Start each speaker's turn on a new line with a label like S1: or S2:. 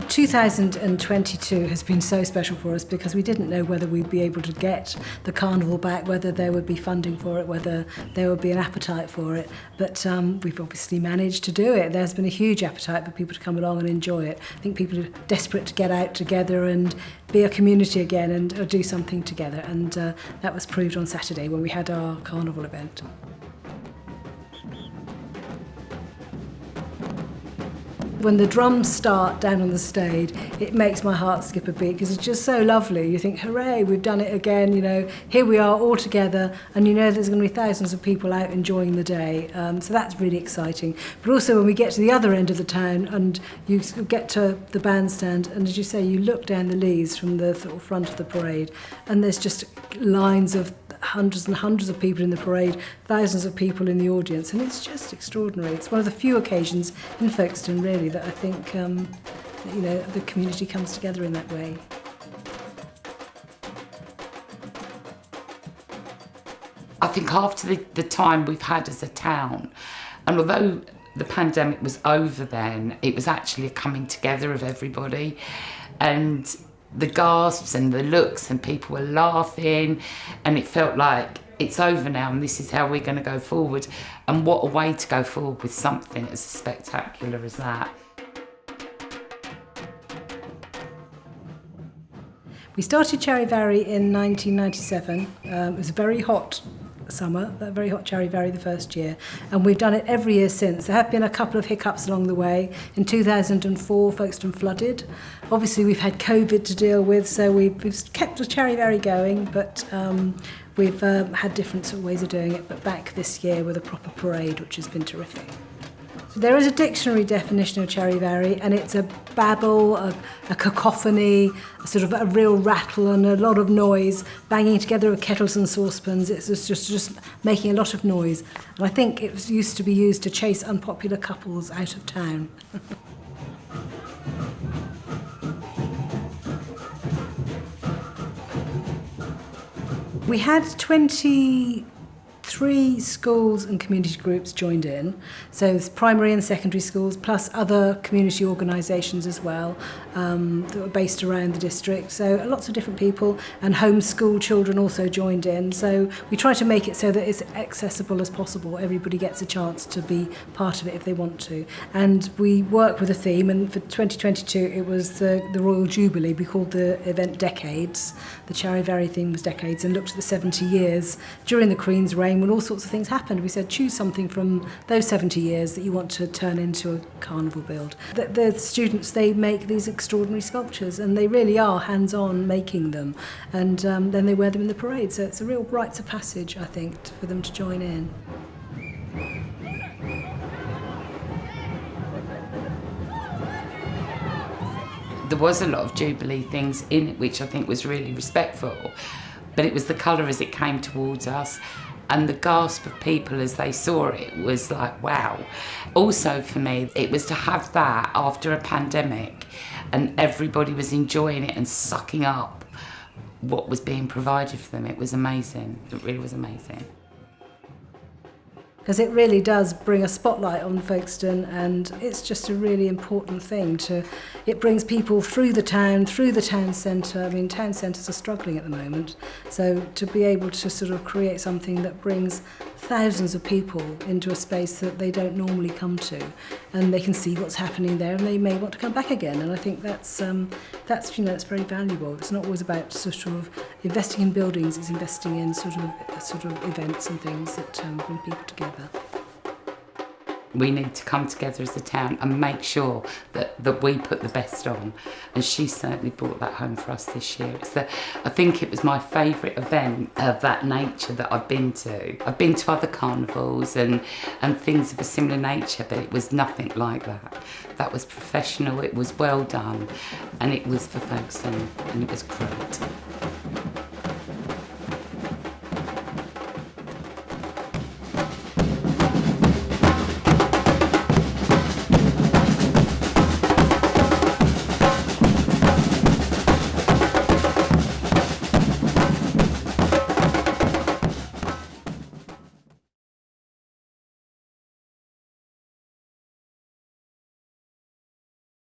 S1: 2022 has been so special for us because we didn't know whether we'd be able to get the carnival back, whether there would be funding for it, whether there would be an appetite for it. But we've obviously managed to do it. There's been a huge appetite for people to come along and enjoy it. I think people are desperate to get out together and be a community again and do something together. And that was proved on Saturday when we had our carnival event. When the drums start down on the stage, it makes my heart skip a beat because it's just so lovely. You think, hooray, we've done it again, you know, here we are all together, and you know there's going to be thousands of people out enjoying the day. So that's really exciting. But also when we get to the other end of the town and you get to the bandstand, and as you say, you look down the leads from the sort of front of the parade, and there's just lines of hundreds and hundreds of people in the parade, thousands of people in the audience, and it's just extraordinary. It's one of the few occasions in Folkestone, really, that I think you know, the community comes together in that way.
S2: I think after the time we've had as a town, and although the pandemic was over then, it was actually a coming together of everybody, and the gasps and the looks, and people were laughing, and it felt like it's over now and this is how we're going to go forward. And what a way to go forward with something as spectacular as that.
S1: We started Charivari in 1997. It was a very hot summer, a very hot Charivari the first year, and we've done it every year since. There have been a couple of hiccups along the way. In 2004, Folkestone flooded. Obviously, we've had COVID to deal with, so we've kept the Charivari going, but we've had different sort of ways of doing it. But back this year with a proper parade, which has been terrific. So there is a dictionary definition of Charivari, and it's a babble, a cacophony, a sort of a real rattle and a lot of noise, banging together of kettles and saucepans. It's just making a lot of noise. And I think it was used to be used to chase unpopular couples out of town. We had 23 schools and community groups joined in, so it's primary and secondary schools plus other community organisations as well that were based around the district, so lots of different people, and homeschool children also joined in. So we try to make it so that it's accessible as possible. Everybody gets a chance to be part of it if they want to, and we work with a theme, and for 2022 it was the Royal Jubilee. We called the event Decades. The Charivari theme was Decades, and looked at the 70 years during the Queen's reign when all sorts of things happened. We said choose something from those 70 years that you want to turn into a carnival build. The students, they make these extraordinary sculptures, and they really are hands-on making them, and then they wear them in the parade, so it's a real rites of passage, I think, for them to join in.
S2: There was a lot of Jubilee things in it, which I think was really respectful, but it was the colour as it came towards us, and the gasp of people as they saw it was like, wow. Also for me, it was to have that after a pandemic, and everybody was enjoying it and sucking up what was being provided for them. It was amazing. It really was amazing.
S1: Because it really does bring a spotlight on Folkestone, and it's just a really important thing. It brings people through the town centre. I mean, town centres are struggling at the moment, so to be able to sort of create something that brings thousands of people into a space that they don't normally come to, and they can see what's happening there, and they may want to come back again. And I think that's it's very valuable. It's not always about sort of investing in buildings; it's investing in sort of events and things that bring people together.
S2: We need to come together as a town and make sure that we put the best on, and she certainly brought that home for us this year. I think it was my favourite event of that nature that I've been to. I've been to other carnivals and things of a similar nature, but it was nothing like that. That was professional, it was well done, and it was for Folkestone, and it was great.